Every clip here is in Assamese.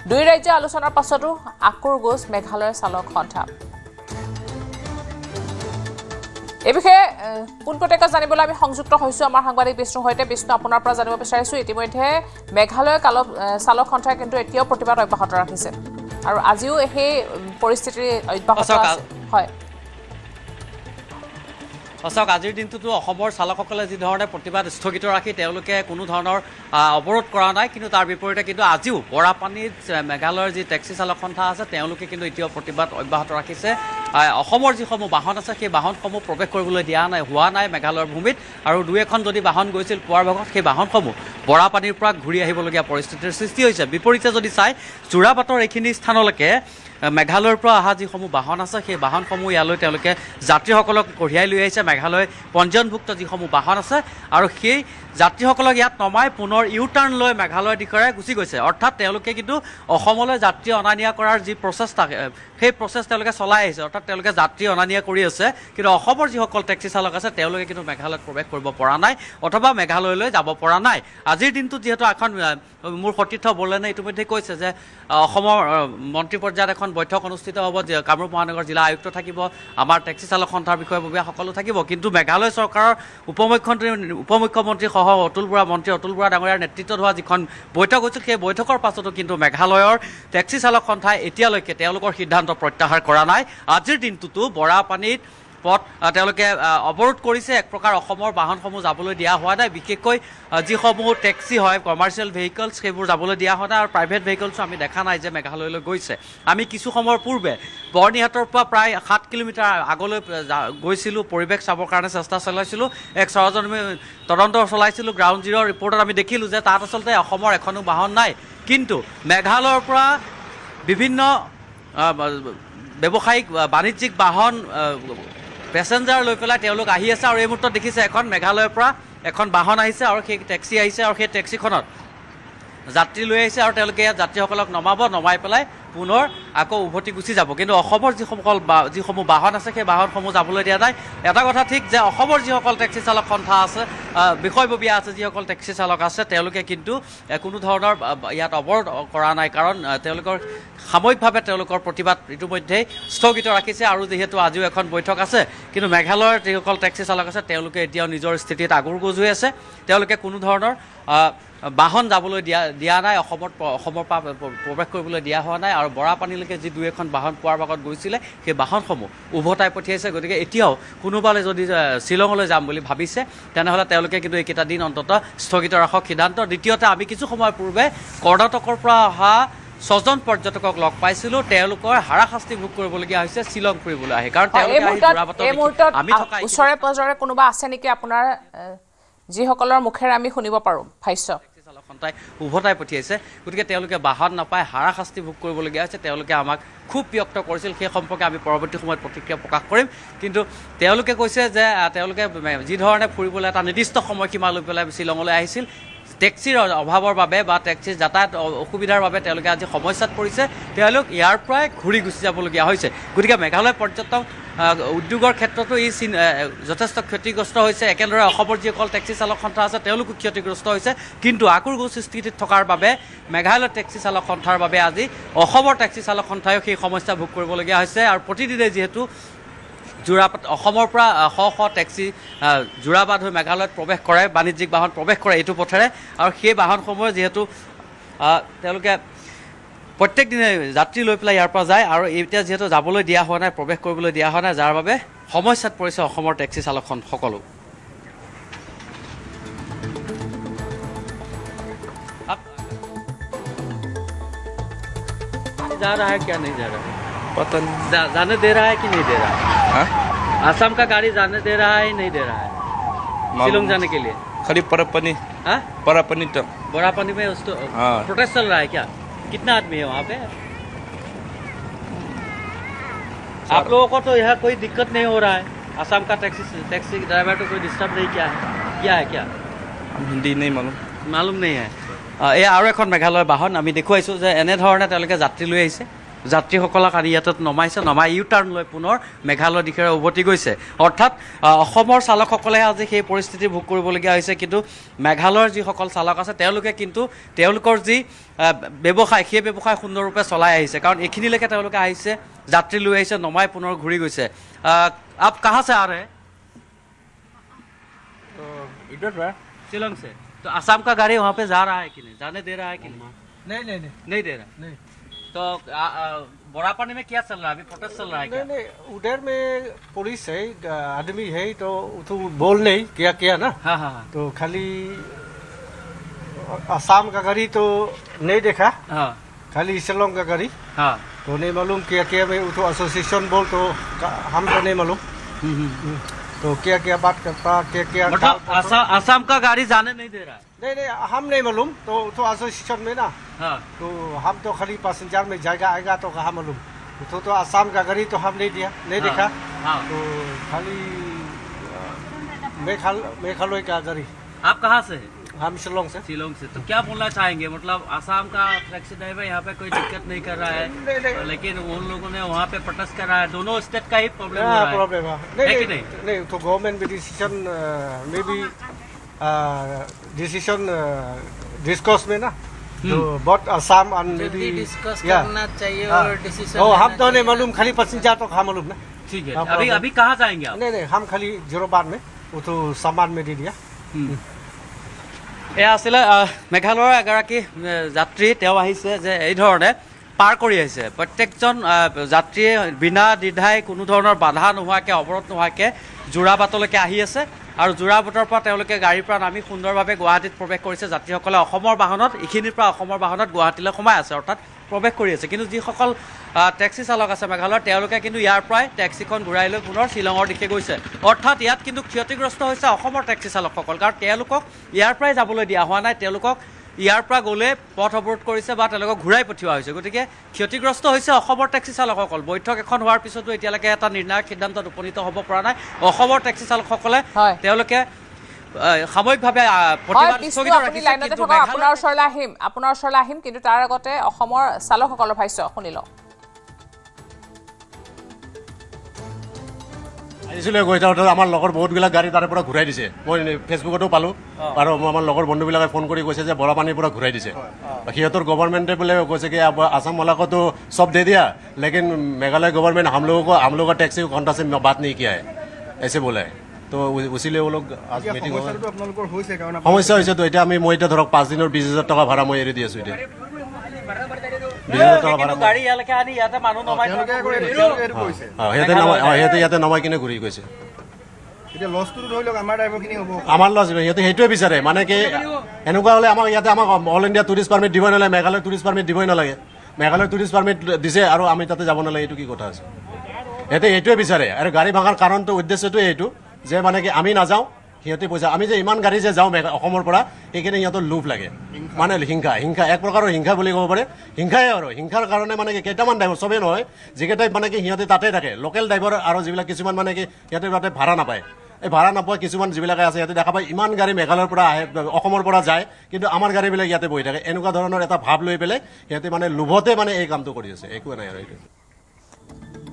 দুই ৰাজ্যৰ আলোচনাৰ পাছতো আকুৰ গোজ মেঘালয়ৰ চালক সন্থা এই বিষয়ে পোনপটীয়াকৈ জানিবলৈ আমি সংযুক্ত হৈছোঁ আমাৰ সাংবাদিক বিষ্ণুৰ সৈতে বিষ্ণু আপোনাৰ পৰা জানিব বিচাৰিছোঁ ইতিমধ্যে মেঘালয়ৰ চালক সন্থাই কিন্তু এতিয়াও প্ৰতিবাদ অব্যাহত ৰাখিছে আৰু আজিও সেই পৰিস্থিতি অব্যাহত আছে হয় অশোক আজিৰ দিনটোতো অসমৰ চালকসকলে যি ধৰণে প্ৰতিবাদ স্থগিত ৰাখি তেওঁলোকে কোনো ধৰণৰ অৱৰোধ কৰা নাই কিন্তু তাৰ বিপৰীতে কিন্তু আজিও বৰাপানীত মেঘালয়ৰ যি টেক্সি চালক সন্থা আছে তেওঁলোকে কিন্তু এতিয়াও প্ৰতিবাদ অব্যাহত ৰাখিছে অসমৰ যিসমূহ বাহন আছে সেই বাহনসমূহ প্ৰৱেশ কৰিবলৈ হোৱা নাই মেঘালয়ৰ ভূমিত আৰু দুই এখন যদি বাহন গৈছিল পুৱাৰ ভাগত সেই বাহনসমূহ বৰাপানীৰ পৰা ঘূৰি আহিবলগীয়া পৰিস্থিতিৰ সৃষ্টি হৈছে বিপৰীতে যদি চাই যোৰাবাটৰ এইখিনি স্থানলৈকে মেঘালয়ৰ পৰা অহা যিসমূহ বাহন আছে সেই বাহনসমূহ ইয়ালৈ তেওঁলোকে যাত্ৰীসকলক কঢ়িয়াই লৈ আহিছে মেঘালয় পঞ্জীয়নভুক্ত যিসমূহ বাহন আছে আৰু সেই যাত্ৰীসকলক ইয়াত নমাই পুনৰ ইউ টাৰ্ণ লৈ মেঘালয়ৰ দিশৰে গুচি গৈছে অৰ্থাৎ তেওঁলোকে কিন্তু অসমলৈ যাত্ৰী অনা নিয়া কৰাৰ যি প্ৰচেষ্টা সেই প্ৰচেছ তেওঁলোকে চলাই আহিছে অৰ্থাৎ তেওঁলোকে যাত্ৰী অনা নিয়া কৰি আছে কিন্তু অসমৰ যিসকল টেক্সি চালক আছে তেওঁলোকে কিন্তু মেঘালয়ত প্ৰৱেশ কৰিব পৰা নাই অথবা মেঘালয়লৈ যাব পৰা নাই আজিৰ দিনটোত যিহেতু এখন মোৰ সতীৰ্থ বৰলেনে ইতিমধ্যে কৈছে যে অসমৰ মন্ত্ৰী পৰ্যায়ত এখন বৈঠক অনুষ্ঠিত হ'ব কামৰূপ মহানগৰ জিলা আয়ুক্ত থাকিব আমাৰ টেক্সি চালক সন্থাৰ বিষয়ববীয়া সকলো থাকিব কিন্তু মেঘালয় চৰকাৰৰ উপমুখ্যমন্ত্ৰী সহ মন্ত্ৰী অতুল বৰা ডাঙৰীয়াৰ নেতৃত্বত হোৱা যিখন বৈঠক হৈছিল সেই বৈঠকৰ পাছতো কিন্তু মেঘালয়ৰ টেক্সি চালক সন্থাই এতিয়ালৈকে তেওঁলোকৰ সিদ্ধান্ত প্ৰত্যাহাৰ কৰা নাই আজিৰ দিনটোতো বৰাপানীত পথ তেওঁলোকে অৱৰোধ কৰিছে এক প্ৰকাৰ অসমৰ বাহনসমূহ যাবলৈ দিয়া হোৱা নাই বিশেষকৈ যিসমূহ টেক্সি হয় কমাৰ্চিয়েল ভেহিকলছ সেইবোৰ যাবলৈ দিয়া হোৱা নাই আৰু প্ৰাইভেট ভেহিকলছো আমি দেখা নাই যে মেঘালয়লৈ গৈছে আমি কিছু সময়ৰ পূৰ্বে বৰ্ণিহাটৰ পৰা প্ৰায় 7 কিলোমিটাৰ আগলৈ গৈছিলোঁ পৰিৱেশ চাবৰ কাৰণে চেষ্টা চলাইছিলোঁ এক সৰজনমী তদন্ত চলাইছিলোঁ গ্ৰাউণ্ড জিৰ' ৰিপৰ্টত আমি দেখিলোঁ যে তাত আচলতে অসমৰ এখনো বাহন নাই কিন্তু মেঘালয়ৰ পৰা বিভিন্ন ব্যৱসায়িক বাণিজ্যিক বাহন পেছেঞ্জাৰ লৈ পেলাই তেওঁলোক আহি আছে আৰু এই মুহূৰ্তত দেখিছে এখন মেঘালয়ৰ পৰা এখন বাহন আহিছে আৰু সেই টেক্সি আহিছে আৰু সেই টেক্সিখনত যাত্ৰী লৈ আহিছে আৰু তেওঁলোকে ইয়াত যাত্ৰীসকলক নমাই পেলাই পুনৰ আকৌ উভতি গুচি যাব কিন্তু অসমৰ যিসমূহ বাহন আছে সেই বাহনসমূহ যাবলৈ দিয়া নাই এটা কথা ঠিক যে অসমৰ যিসকল টেক্সি চালক সন্থা আছে বিষয়ববীয়া আছে যিসকল টেক্সি চালক আছে তেওঁলোকে কিন্তু কোনো ধৰণৰ ইয়াত অৱৰোধ কৰা নাই কাৰণ তেওঁলোকৰ সাময়িকভাৱে তেওঁলোকৰ প্ৰতিবাদ ইতিমধ্যেই স্থগিত ৰাখিছে আৰু যিহেতু আজিও এখন বৈঠক আছে কিন্তু মেঘালয়ৰ যিসকল টেক্সি চালক আছে তেওঁলোকে এতিয়াও নিজৰ স্থিতিত আগুৰগুজ হৈ আছে তেওঁলোকে কোনো ধৰণৰ বাহন যাবলৈ দিয়া নাই অসমৰ পৰা প্ৰৱেশ কৰিবলৈ দিয়া হোৱা নাই আৰু বৰাপানীলৈকে যি দুই এখন বাহন পোৱাৰ ভাগত গৈছিলে সেই বাহনসমূহ উভতাই পঠিয়াইছে গতিকে এতিয়াও কোনোবালে যদি শ্বিলঙলৈ যাম বুলি ভাবিছে তেনেহ'লে তেওঁলোকে কিন্তু এইকেইটা দিন অন্ততঃ স্থগিত ৰাখক সিদ্ধান্ত দ্বিতীয়তে আমি কিছু সময় পূৰ্বে কৰ্ণাটকৰ পৰা অহা 6জন পৰ্যটকক লগ পাইছিলোঁ তেওঁলোকৰ হাৰাশাস্তি ভোগ কৰিবলগীয়া হৈছে শ্বিলং ফুৰিবলৈ আহে কাৰণ তেওঁলোকে ওচৰে পাজৰে কোনোবা আছে নেকি আপোনাৰ যিসকলৰ মুখেৰে আমি শুনিব পাৰোঁ ভাষ্য চালক সন্থাই উভতাই পঠিয়াইছে গতিকে তেওঁলোকে বাহন নাপাই হাৰাশাস্তি ভোগ কৰিবলগীয়া হৈছে তেওঁলোকে আমাক খুব ব্যক্ত কৰিছিল সেই সম্পৰ্কে আমি পৰৱৰ্তী সময়ত প্ৰতিক্ৰিয়া প্ৰকাশ কৰিম কিন্তু তেওঁলোকে কৈছে যে তেওঁলোকে যি ধৰণে ফুৰিবলৈ এটা নিৰ্দিষ্ট সময়সীমা লৈ পেলাই শ্বিলঙলৈ আহিছিল টেক্সিৰ অভাৱৰ বাবে বা টেক্সিৰ যাতায়াত অসুবিধাৰ বাবে তেওঁলোকে আজি সমস্যাত পৰিছে তেওঁলোক ইয়াৰ পৰাই ঘূৰি গুচি যাবলগীয়া হৈছে গতিকে মেঘালয় পৰ্যটন উদ্যোগৰ ক্ষেত্ৰতো ই যথেষ্ট ক্ষতিগ্ৰস্ত হৈছে একেদৰে অসমৰ যিসকল টেক্সি চালক সন্থা আছে তেওঁলোকো ক্ষতিগ্ৰস্ত হৈছে কিন্তু আকুৰগোজ স্থিতিত থকাৰ বাবে মেঘালয়ৰ টেক্সি চালক সন্থাৰ বাবে আজি অসমৰ টেক্সি চালক সন্থায়ো সেই সমস্যা ভোগ কৰিবলগীয়া হৈছে আৰু প্ৰতিদিনে যিহেতু অসমৰ পৰা শ টেক্সি যোৰাবাট হৈ মেঘালয়ত প্ৰৱেশ কৰে বাণিজ্যিক বাহন প্ৰৱেশ কৰে এইটো পথেৰে আৰু সেই বাহনসমূহে যিহেতু তেওঁলোকে প্ৰত্যেক দিনে যাত্ৰী লৈ পেলাই ইয়াৰ পৰা যায় আৰু এতিয়া যিহেতু যাবলৈ দিয়া হোৱা নাই প্ৰৱেশ কৰিবলৈ দিয়া হোৱা নাই যাৰ বাবে সমস্যাত পৰিছে অসমৰ টেক্সি চালকসকলো जा रहा है क्या नहीं जा रहा है पता नहीं जाने दे रहा है कि नहीं दे रहा है हाँ? आसाम का गाड़ी जाने दे रहा है नहीं दे रहा है शिलोंग जाने के लिए खाली परपनी हाँ परपनी तो बड़ापनी में उसको हाँ। प्रोटेस्ट चल रहा है क्या कितना आदमी है वहाँ पे आप लोगों को तो यहाँ कोई दिक्कत नहीं हो रहा है आसाम का टैक्सी ड्राइवर तो कोई डिस्टर्ब नहीं किया है क्या हम हिंदी नहीं मालूम नहीं है এই আৰু এখন মেঘালয়ৰ বাহন আমি দেখুৱাইছোঁ যে এনেধৰণে তেওঁলোকে যাত্ৰী লৈ আহিছে যাত্ৰীসকলক আনি ইয়াত নমাইছে, নমাই ইউ টাৰ্ণ লৈ পুনৰ মেঘালয়ৰ দিশেৰে উভতি গৈছে। অৰ্থাৎ অসমৰ চালকসকলে আজি সেই পৰিস্থিতি ভোগ কৰিবলগীয়া হৈছে, কিন্তু মেঘালয়ৰ যিসকল চালক আছে তেওঁলোকে কিন্তু তেওঁলোকৰ যি ব্যৱসায় সেই ব্যৱসায় সুন্দৰৰূপে চলাই আহিছে, কাৰণ এইখিনিলৈকে তেওঁলোকে আহিছে, যাত্ৰী লৈ আহিছে, নমাই পুনৰ ঘূৰি গৈছে। আপ কাহা से आ रहे हैं? इधर रहा शिलोंग से। तो असम का गाड़ी वहाँ पे जा रहा है कि नहीं, जाने दे रहा है कि नहीं? नहीं दे रहा। नहीं तो बोरापानी में क्या चल रहा है अभी, प्रोटेस्ट चल रहा है क्या? नहीं उधर में पुलिस है, आदमी है, तो बोल नहीं क्या ना। हाँ हाँ तो खाली असम का गाड़ी तो नहीं देखा, हाँ खाली शिलोंग का गाड़ी हाँ। तो नहीं मालूम क्या में तो एसोसिएशन बोल तो हम तो नहीं मालूम। तो क्या बात करता क्या मतलब असम का गाड़ी जाने नहीं दे रहा है। नहीं हम नहीं मालूम, तो एसोसिएशन में ना, हाँ तो हम तो खाली पैसेंजर में जाएगा आएगा तो कहाँ मालूम। तो असम का गाड़ी तो हम नहीं दिया, नहीं देखा। हाँ। तो खाली मेघालय का गाड़ी। आप कहाँ से है? हम शिलोंग से। शिलोंग से। तो क्या बोलना चाहेंगे, मतलब असम का टैक्सी ड्राइवर यहाँ पे कोई दिक्कत नहीं कर रहा है, लेकिन उन लोगों ने वहाँ पे प्रोटेस्ट कर रहा है, दोनों स्टेट का ही प्रॉब्लम हो रहा है। प्रॉब्लम है कि नहीं? नहीं तो गवर्नमेंट भी डिसीजन में भी डिसीजन डिस्कस में ना, तो बहुत असम एंड जल्दी डिस्कस करना चाहिए और डिसीजन हम तो नहीं मालूम, खाली पैसेंजर तो कहाँ मालूम ना। ठीक है। हाँ, अभी कहाँ जाएंगे आप? नहीं हम खाली जीरोबाद में वो तो सामान में दे दिया। এয়া আছিলে মেঘালয়ৰ এগৰাকী যাত্ৰী, তেওঁ আহিছে যে এই ধৰণে পাৰ কৰি আহিছে, প্ৰত্যেকজন যাত্ৰীয়ে বিনা দ্বিধাই কোনো ধৰণৰ বাধা নোহোৱাকৈ, অৱৰোধ নোহোৱাকৈ যোৰাবাটলৈকে আহি আছে, আৰু যোৰাবাটৰ পৰা তেওঁলোকে গাড়ীৰ পৰা নামি সুন্দৰভাৱে গুৱাহাটীত প্ৰৱেশ কৰিছে। যাত্ৰীসকলে অসমৰ বাহনত, এইখিনিৰ পৰা অসমৰ বাহনত গুৱাহাটীলৈ সোমাই আছে, অৰ্থাৎ প্ৰৱেশ কৰি আছে। কিন্তু যিসকল টেক্সি চালক আছে মেঘালয়ৰ, তেওঁলোকে কিন্তু ইয়াৰ পৰাই টেক্সিখন ঘূৰাই লৈ পুনৰ শ্বিলঙৰ দিশে গৈছে। অৰ্থাৎ ইয়াত কিন্তু ক্ষতিগ্ৰস্ত হৈছে অসমৰ টেক্সি চালকসকল, কাৰণ তেওঁলোকক ইয়াৰ পৰাই যাবলৈ দিয়া হোৱা নাই, তেওঁলোকক ইয়াৰ পৰা গ'লে পথ অৱৰোধ কৰিছে বা তেওঁলোকক ঘূৰাই পঠিওৱা হৈছে। গতিকে ক্ষতিগ্ৰস্ত হৈছে অসমৰ টেক্সি চালকসকল। বৈঠক এখন হোৱাৰ পিছতো এতিয়ালৈকে এটা নিৰ্ণায়ক সিদ্ধান্তত উপনীত হ'ব পৰা নাই অসমৰ টেক্সি চালকসকলে। তেওঁলোকে সাময়িকভাৱে প্ৰতিবাদ স্থগিত ৰাখিছে। আপোনাৰ ওচৰলৈ আহিম, কিন্তু তাৰ আগতে অসমৰ চালকসকলৰ ভাষ্য শুনি লওঁ। আহিছিলে গৈ থাকোঁতে আমাৰ লগৰ বহুতবিলাক গাড়ী তাৰে পৰা ঘূৰাই দিছে। মই ফেচবুকতো পালোঁ, আৰু আমাৰ লগৰ বন্ধুবিলাকে ফোন কৰি কৈছে যে বৰাপানীৰ পৰা ঘূৰাই দিছে। সিহঁতৰ গভৰ্ণমেণ্টে বোলে কৈছে কি আসাম वाला तो सब दे दिया, लेकिन मेघालय गवर्नमेंट हम लोगों का टैक्सी घंटा से बात नहीं किया है, ऐसे बोला है। तो उसीलिए वो लोग आज मीटिंग সমস্যা হৈছে। তো এতিয়া মই এতিয়া ধৰক 5 দিনৰ 20,000 টকা ভাড়া মই এৰি দি আছোঁ। এতিয়া 20,000 টকা ভাড়া গাড়ী ইয়ালৈকে আনি ইয়াতে মানুহ নমাই সিহঁতে ইয়াতে নমাই কিনে ঘূৰি গৈছে। আমাৰ লছ, সিহঁতে সেইটোৱে বিচাৰে। মানে কি এনেকুৱা হ'লে আমাক ইয়াতে আমাক অল ইণ্ডিয়া টুৰিষ্ট পাৰ্মিট দিবই নালাগে, মেঘালয় টুৰিষ্ট পাৰ্মিট দিবই নালাগে। মেঘালয় টুৰিষ্ট পাৰ্মিট দিছে আৰু আমি তাতে যাব নালাগে, এইটো কি কথা আছে? সিহঁতে এইটোৱে বিচাৰে। আৰু গাড়ী ভাঙাৰ কাৰণটো উদ্দেশ্যটোৱে এইটো যে মানে কি আমি নাযাওঁ, সিহঁতে পইচা, আমি যে ইমান গাড়ী যে যাওঁ অসমৰ পৰা, সেইখিনি সিহঁতৰ লোভ লাগে, মানে হিংসা এক প্ৰকাৰৰ হিংসা বুলি ক'ব পাৰে। হিংসাই আৰু হিংসাৰ কাৰণে মানে কি কেইটামান ড্ৰাইভাৰ, চবেই নহয়, যিকেইটাই মানে কি সিহঁতে তাতে থাকে, লোকেল ড্ৰাইভাৰ আৰু যিবিলাক কিছুমান মানে কি সিহঁতে তাতে ভাড়া নাপায়। এই ভাড়া নাপোৱা কিছুমান যিবিলাকে আছে, সিহঁতে দেখা পায় ইমান গাড়ী মেঘালয়ৰ পৰা আহে, অসমৰ পৰা যায়, কিন্তু আমাৰ গাড়ীবিলাক ইয়াতে বহি থাকে। এনেকুৱা ধৰণৰ এটা ভাৱ লৈ পেলাই সিহঁতে মানে লোভতে মানে এই কামটো কৰি আছে, একো নাই আৰু এইটো।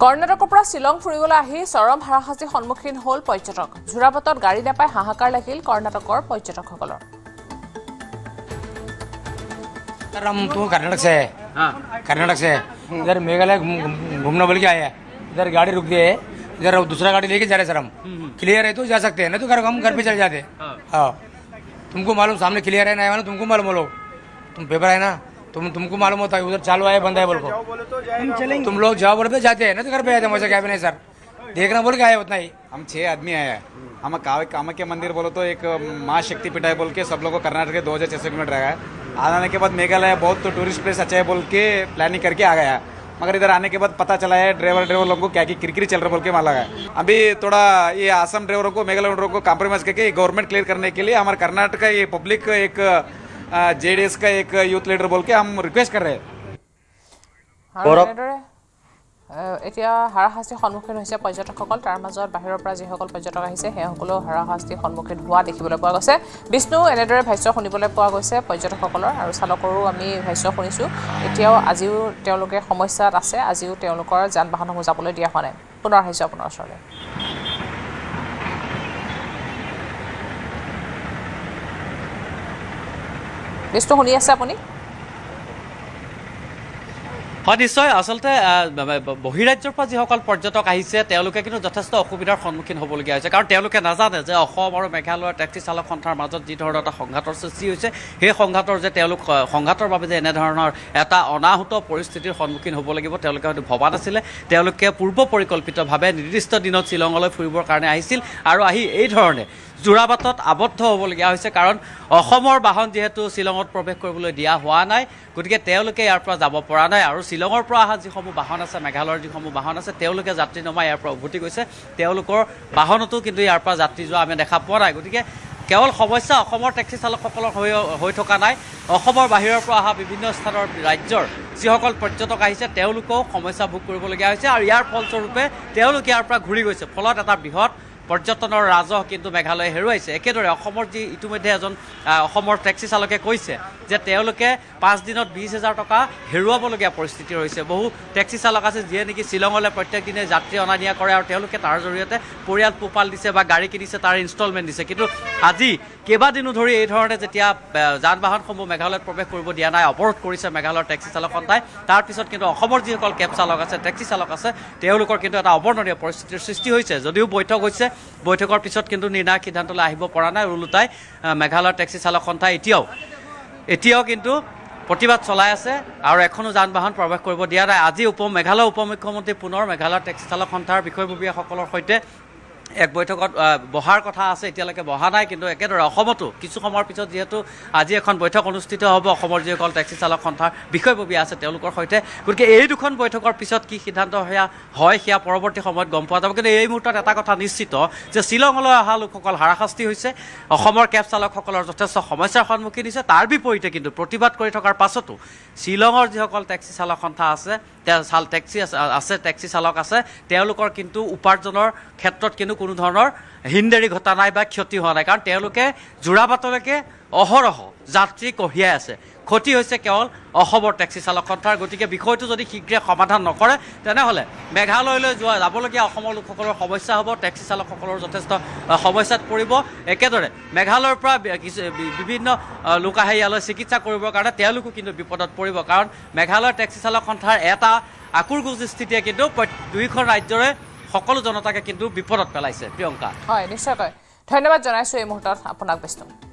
কৰ্ণাটকৰ পৰা শ্বিলং ফুৰিবলৈ আহি চৰম হাৰাশাস্তিৰ সন্মুখীন হ'ল পৰ্যটক। যোৰাবাটত গাড়ী নাপাই হাহাকাৰ লাগিল কৰ্ণাটকৰ পৰ্যটকসকলৰ। हम तो कर्नाटक से है। कर्नाटक से इधर मेघालय घूमने बोल के आए हैं। इधर गाड़ी रुक गई है, इधर दूसरा गाड़ी लेके जा रहे सर। हम क्लियर है तो जा सकते हैं, नहीं तो हम घर पे चले जाते। हाँ तुमको मालूम, सामने क्लियर है ना, मालूम तुमको मालूम, बोलो तुम पेपर है ना, तुमको मालूम होता है उधर चालू है बंद है बोल को, तुम लोग जाओ बोले तो जाते हैं, नहीं तो घर पे आते हैं। मुझे क्या भी नहीं सर, देखना बोल के आए उतना ही। हम 6 आदमी आए हैं। हम कामाख्या मंदिर बोलो तो एक माँ शक्ति पीठ है बोल के सब लोग को कर्नाटक के 2600 किलोमीटर है। आने के बाद मेघालय बहुत तो टूरिस्ट प्लेस अच्छा है बोल के प्लानिंग करके आ गया, मगर इधर आने के बाद पता चला है ड्राइवर लोगों को क्या की किरकिरी चल रहा बोल के माला है। अभी थोड़ा ये असम ड्राइवरों को मेघालय ड्राइवरों को कॉम्प्रोमाइज़ करके गवर्नमेंट क्लियर करने के लिए हमारे कर्नाटक का ये पब्लिक एक JDS का एक यूथ लीडर बोल के हम रिक्वेस्ट कर रहे हैं। এতিয়া হাৰাশাস্তিৰ সন্মুখীন হৈছে পৰ্যটকসকল তাৰ মাজত বাহিৰৰ পৰা যিসকল পৰ্যটক আহিছে সেইসকলেও হাৰাশাস্তিৰ সন্মুখীন হোৱা দেখিবলৈ পোৱা গৈছে বিষ্ণু এনেদৰে ভাষ্য শুনিবলৈ পোৱা গৈছে পৰ্যটকসকলৰ আৰু চালকৰো আমি ভাষ্য শুনিছোঁ এতিয়াও আজিও তেওঁলোকে সমস্যাত আছে আজিও তেওঁলোকৰ যান বাহনসমূহ যাবলৈ দিয়া হোৱা নাই পুনৰ আহিছোঁ আপোনাৰ ওচৰলৈ বিষ্ণু শুনি আছে আপুনি হয় নিশ্চয় আচলতে বহিৰাজ্যৰ পৰা যিসকল পৰ্যটক আহিছে তেওঁলোকে কিন্তু যথেষ্ট অসুবিধাৰ সন্মুখীন হ'বলগীয়া হৈছে কাৰণ তেওঁলোকে নাজানে যে অসম আৰু মেঘালয়ৰ টেক্সি চালক সন্থাৰ মাজত যি ধৰণৰ এটা সংঘাতৰ সৃষ্টি হৈছে সেই সংঘাতৰ বাবে যে এনেধৰণৰ এটা অনাহুত পৰিস্থিতিৰ সন্মুখীন হ'ব লাগিব তেওঁলোকে হয়তো ভবা নাছিলে তেওঁলোকে পূৰ্ব পৰিকল্পিতভাৱে নিৰ্দিষ্ট দিনত শ্বিলঙলৈ ফুৰিবৰ কাৰণে আহিছিল আৰু আহি এই ধৰণে জোৰাবাটত আবদ্ধ হ'বলগীয়া হৈছে কাৰণ অসমৰ বাহন যিহেতু শ্বিলঙত প্ৰৱেশ কৰিবলৈ দিয়া হোৱা নাই গতিকে তেওঁলোকে ইয়াৰ পৰা যাব পৰা নাই আৰু শ্বিলঙৰ পৰা অহা যিসমূহ বাহন আছে মেঘালয়ৰ যিসমূহ বাহন আছে তেওঁলোকে যাত্ৰী নমাই ইয়াৰ পৰা উভতি গৈছে তেওঁলোকৰ বাহনতো কিন্তু ইয়াৰ পৰা যাত্ৰী যোৱা আমি দেখা পোৱা নাই গতিকে কেৱল সমস্যা অসমৰ টেক্সি চালকসকলৰ হৈ থকা নাই অসমৰ বাহিৰৰ পৰা অহা বিভিন্ন স্থানৰ ৰাজ্যৰ যিসকল পৰ্যটক আহিছে তেওঁলোকেও সমস্যা ভোগ কৰিবলগীয়া হৈছে আৰু ইয়াৰ ফলস্বৰূপে তেওঁলোকে ইয়াৰ পৰা ঘূৰি গৈছে ফলত এটা বৃহৎ পৰ্যটনৰ ৰাজহ কিন্তু মেঘালয়ে হেৰুৱাইছে একেদৰে অসমৰ যি ইতিমধ্যে এজন অসমৰ টেক্সি চালকে কৈছে যে তেওঁলোকে 5 দিনত 20,000 টকা হেৰুৱাবলগীয়া পৰিস্থিতি হৈছে বহু টেক্সি চালক আছে যিয়ে নেকি শ্বিলঙলৈ প্ৰত্যেক দিনে যাত্ৰী অনা নিয়া কৰে আৰু তেওঁলোকে তাৰ জৰিয়তে পৰিয়াল পোহপাল দিছে বা গাড়ী কিনিছে তাৰ ইনষ্টলমেণ্ট দিছে কিন্তু আজি কেইবাদিনো ধৰি এই ধৰণে যেতিয়া যান বাহনসমূহ মেঘালয়ত প্ৰৱেশ কৰিব দিয়া নাই অৱৰোধ কৰিছে মেঘালয়ৰ টেক্সি চালক সন্থাই তাৰপিছত কিন্তু অসমৰ যিসকল কেব চালক আছে টেক্সি চালক আছে তেওঁলোকৰ কিন্তু এটা অৱৰ্ণনীয় পৰিস্থিতিৰ সৃষ্টি হৈছে যদিও বৈঠক হৈছে বৈঠকৰ পিছত কিন্তু নিৰ্ণায়ক সিদ্ধান্তলৈ আহিব পৰা নাই ওলোটাই মেঘালয়ৰ টেক্সি চালক সন্থাই এতিয়াও কিন্তু প্ৰতিবাদ চলাই আছে আৰু এখনো যান বাহন প্ৰৱেশ কৰিব দিয়া নাই আজি মেঘালয় উপমুখ্যমন্ত্ৰী পুনৰ মেঘালয়ৰ টেক্সি চালক সন্থাৰ বিষয়ববীয়াসকলৰ সৈতে এক বৈঠকত বহাৰ কথা আছে এতিয়ালৈকে বহা নাই কিন্তু একেদৰে অসমতো কিছু সময়ৰ পিছত যিহেতু আজি এখন বৈঠক অনুষ্ঠিত হ'ব অসমৰ যিসকল টেক্সি চালক সন্থাৰ বিষয়ববীয়া আছে তেওঁলোকৰ সৈতে গতিকে এই দুখন বৈঠকৰ পিছত কি সিদ্ধান্ত সেয়া পৰৱৰ্তী সময়ত গম পোৱা যাব কিন্তু এই মুহূৰ্তত এটা কথা নিশ্চিত যে শ্বিলঙলৈ অহা লোকসকল হাৰাশাস্তি হৈছে অসমৰ কেব চালকসকলৰ যথেষ্ট সমস্যাৰ সন্মুখীন হৈছে তাৰ বিপৰীতে কিন্তু প্ৰতিবাদ কৰি থকাৰ পাছতো শ্বিলঙৰ যিসকল টেক্সি চালক সন্থা আছে টেক্সি চালক আছে তেওঁলোকৰ কিন্তু উপাৰ্জনৰ ক্ষেত্ৰত কিন্তু কোনো ধৰণৰ হিনদেৰি ঘটা নাই বা ক্ষতি হোৱা নাই কাৰণ তেওঁলোকে জোৰাবাটলৈকে অহৰহ যাত্ৰী কঢ়িয়াই আছে ক্ষতি হৈছে কেৱল অসমৰ টেক্সি চালক সন্থাৰ গতিকে বিষয়টো যদি শীঘ্ৰে সমাধান নকৰে তেনেহ'লে মেঘালয়লৈ যাবলগীয়া অসমৰ লোকসকলৰ সমস্যা হ'ব টেক্সি চালকসকলৰ যথেষ্ট সমস্যাত পৰিব একেদৰে মেঘালয়ৰ পৰা বিভিন্ন লোক আহে ইয়ালৈ চিকিৎসা কৰিবৰ কাৰণে তেওঁলোকো কিন্তু বিপদত পৰিব কাৰণ মেঘালয়ৰ টেক্সি চালক সন্থাৰ এটা আকুৰগুজ স্থিতিয়ে কিন্তু দুয়োখন ৰাজ্যৰে সকলো জনতাকে কিন্তু বিপদত পেলাইছে প্ৰিয়ংকা হয় নিশ্চয়কৈ ধন্যবাদ জনাইছোঁ এই মুহূৰ্তত আপোনাক বিষ্ণু